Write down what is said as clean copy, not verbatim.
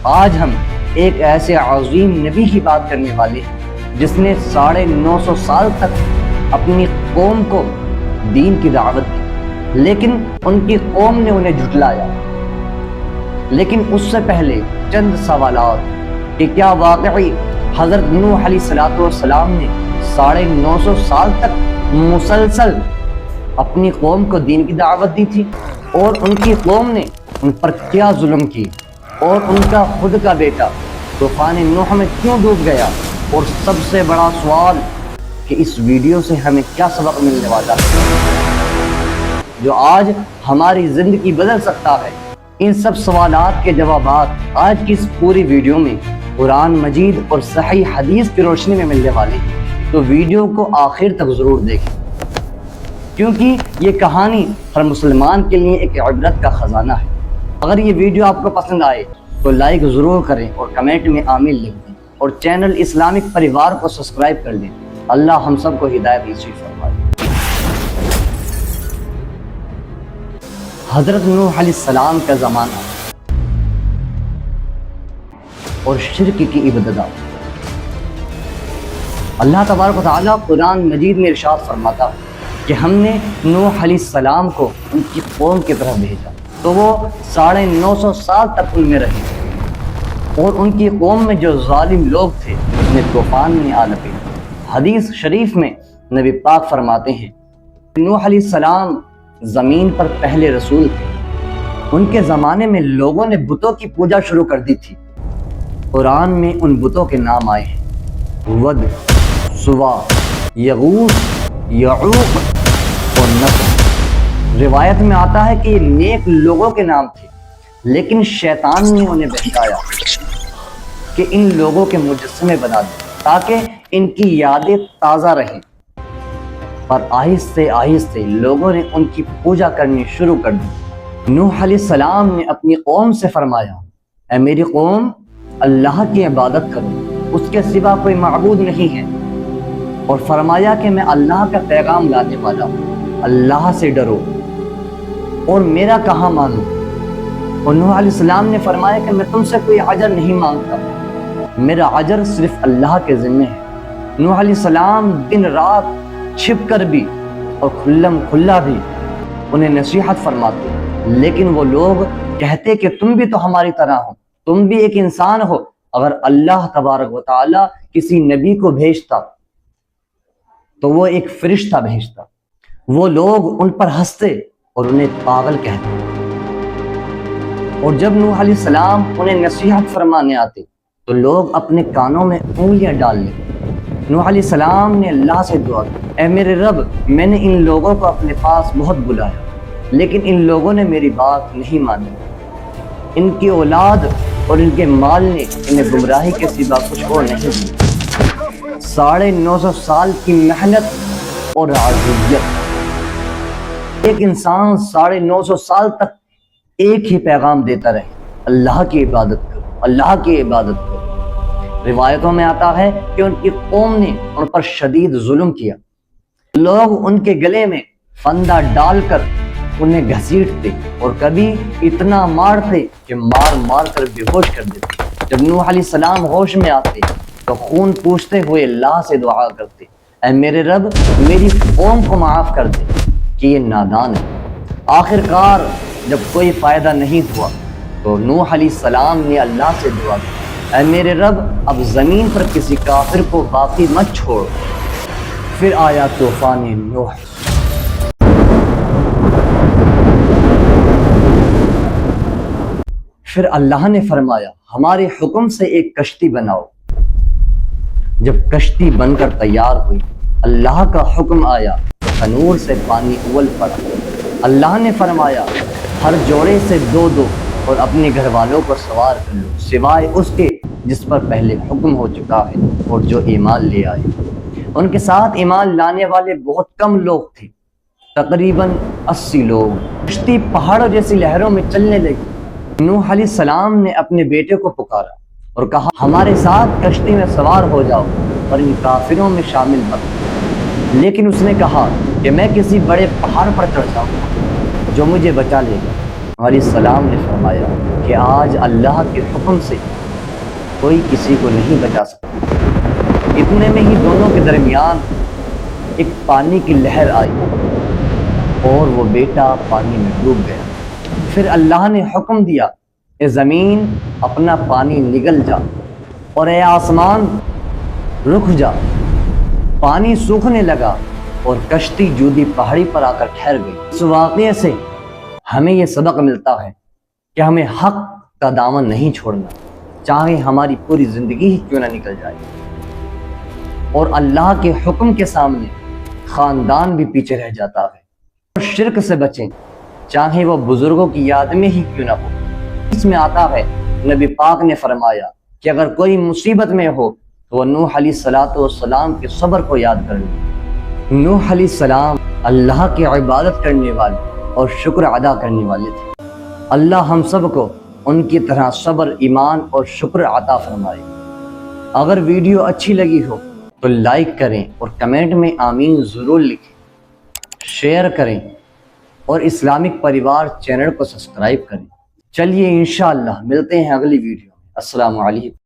آج ہم ایک ایسے عظیم نبی کی بات کرنے والے ہیں جس نے 950 سال تک اپنی قوم کو دین کی دعوت دی، لیکن ان کی قوم نے انہیں جھٹلایا۔ لیکن اس سے پہلے چند سوالات کہ کیا واقعی حضرت نوح علیہ السلام نے 950 سال تک مسلسل اپنی قوم کو دین کی دعوت دی تھی، اور ان کی قوم نے ان پر کیا ظلم کی، اور ان کا خود کا بیٹا طوفان نوح میں کیوں ڈوب گیا، اور سب سے بڑا سوال کہ اس ویڈیو سے ہمیں کیا سبق ملنے والا ہے جو آج ہماری زندگی بدل سکتا ہے۔ ان سب سوالات کے جوابات آج کی اس پوری ویڈیو میں قرآن مجید اور صحیح حدیث کی روشنی میں ملنے والے ہیں، تو ویڈیو کو آخر تک ضرور دیکھیں، کیونکہ یہ کہانی ہر مسلمان کے لیے ایک عبرت کا خزانہ ہے۔ اگر یہ ویڈیو آپ کو پسند آئے تو لائک ضرور کریں اور کمنٹ میں آمین لکھ دیں، اور چینل اسلامک پریوار کو سبسکرائب کر دیں۔ اللہ ہم سب کو ہدایت نصیب فرمائے۔ حضرت نوح علیہ السلام کا زمانہ اور شرک کی ابتدا۔ اللہ تبارک و تعالیٰ قرآن مجید میں ارشاد فرماتا ہے کہ ہم نے نوح علیہ السلام کو ان کی قوم کی طرف بھیجا، تو وہ 950 سال تک ان میں رہے، اور ان کی قوم میں جو ظالم لوگ تھے انہیں طوفان نے آ لپیٹا۔ حدیث شریف میں نبی پاک فرماتے ہیں نوح علیہ السلام زمین پر پہلے رسول تھے۔ ان کے زمانے میں لوگوں نے بتوں کی پوجا شروع کر دی تھی۔ قرآن میں ان بتوں کے نام آئے ہیں ود، سوا، یغوث، یعوق اور نصر۔ روایت میں آتا ہے کہ یہ نیک لوگوں کے نام تھے، لیکن شیطان نے انہیں بہکایا کہ ان لوگوں کے مجسمے بنا دیں تاکہ ان کی یادیں تازہ رہیں، اور آہستہ آہستہ لوگوں نے ان کی پوجا کرنی شروع کر دی۔ نوح علیہ السلام نے اپنی قوم سے فرمایا، اے میری قوم، اللہ کی عبادت کرو، اس کے سوا کوئی معبود نہیں ہے، اور فرمایا کہ میں اللہ کا پیغام لانے والا ہوں، اللہ سے ڈرو اور میرا کہا مانو۔ اور نوح علیہ السلام نے فرمایا کہ میں تم سے کوئی اجر نہیں مانگتا، میرا اجر صرف اللہ کے ذمہ ہے۔ نوح علیہ السلام دن رات چھپ کر بھی اور کھلم کھلا بھی انہیں نصیحت فرماتے، لیکن وہ لوگ کہتے کہ تم بھی تو ہماری طرح ہو، تم بھی ایک انسان ہو۔ اگر اللہ تبارک و تعالی کسی نبی کو بھیجتا تو وہ ایک فرشتہ بھیجتا۔ وہ لوگ ان پر ہنستے اور انہیں پاگل کہتے، اور جب نوح علیہ السلام انہیں نصیحت فرمانے آتے تو لوگ اپنے کانوں میں انگلیاں ڈال لیتے۔ نوح علیہ السلام نے اللہ سے دعا کی، اے میرے رب، میں نے ان لوگوں کو اپنے پاس بہت بلایا، لیکن ان لوگوں نے میری بات نہیں مانی۔ ان کی اولاد اور ان کے مال نے انہیں گمراہی کے سوا کچھ اور نہیں دیا۔ 950 سال کی محنت اور عزیت۔ ایک انسان 950 سال تک ایک ہی پیغام دیتا رہے، اللہ کی عبادت کرو، اللہ کی عبادت کرو۔ روایتوں میں آتا ہے کہ ان کی قوم نے ان پر شدید ظلم کیا۔ لوگ ان کے گلے میں فندہ ڈال کر انہیں گھسیٹتے اور کبھی اتنا مارتے کہ مار مار کر بے ہوش کر دیتے۔ جب نوح علیہ السلام ہوش میں آتے تو خون پوچھتے ہوئے اللہ سے دعا کرتے، اے میرے رب، میری قوم کو معاف کر دے کہ یہ نادان ہے۔ آخر کار جب کوئی فائدہ نہیں ہوا تو نوح علیہ السلام نے اللہ سے دعا کی، اے میرے رب، اب زمین پر کسی کافر کو باقی مت چھوڑ۔ پھر آیا طوفان نوح۔ پھر اللہ نے فرمایا، ہمارے حکم سے ایک کشتی بناؤ۔ جب کشتی بن کر تیار ہوئی، اللہ کا حکم آیا، تنور سے پانی اول پڑا۔ اللہ نے فرمایا، ہر جوڑے سے 2 اور اپنے گھر والوں کو سوار کر لو، سوائے اس کے جس پر پہلے حکم ہو چکا ہے اور جو ایمان لے آئے۔ ان کے ساتھ ایمان لانے والے بہت کم لوگ تھے، تقریباً 80 لوگ۔ کشتی پہاڑوں جیسی لہروں میں چلنے لگی۔ نوح علیہ السلام نے اپنے بیٹے کو پکارا اور کہا، ہمارے ساتھ کشتی میں سوار ہو جاؤ اور ان کافروں میں شامل مت۔ لیکن اس نے کہا کہ میں کسی بڑے پہاڑ پر چڑھ جاؤں گا جو مجھے بچا لے گا۔ علیہ السلام نے فرمایا کہ آج اللہ کے حکم سے کوئی کسی کو نہیں بچا سکتا۔ اتنے میں ہی دونوں کے درمیان ایک پانی کی لہر آئی اور وہ بیٹا پانی میں ڈوب گیا۔ پھر اللہ نے حکم دیا کہ زمین اپنا پانی نگل جا اور اے آسمان رک جا۔ پانی سوکھنے لگا اور کشتی جودی پہاڑی پر آ کر ٹھہر گئی۔ اس واقعے سے ہمیں یہ سبق ملتا ہے کہ ہمیں حق کا دامن نہیں چھوڑنا، چاہے ہماری پوری زندگی ہی کیوں نہ نکل جائے۔ اور اللہ کے حکم کے سامنے خاندان بھی پیچھے رہ جاتا ہے۔ اور شرک سے بچیں، چاہے وہ بزرگوں کی یاد میں ہی کیوں نہ ہو۔ اس میں آتا ہے نبی پاک نے فرمایا کہ اگر کوئی مصیبت میں ہو تو وہ نوح علیہ السلام کے صبر کو یاد کر لے۔ نوح علیہ السلام اللہ کی عبادت کرنے والے اور شکر ادا کرنے والے تھے۔ اللہ ہم سب کو ان کی طرح صبر، ایمان اور شکر عطا فرمائے۔ اگر ویڈیو اچھی لگی ہو تو لائک کریں اور کمنٹ میں آمین ضرور لکھیں، شیئر کریں اور اسلامک پریوار چینل کو سبسکرائب کریں۔ چلیے انشاءاللہ ملتے ہیں اگلی ویڈیو میں۔ السلام علیکم۔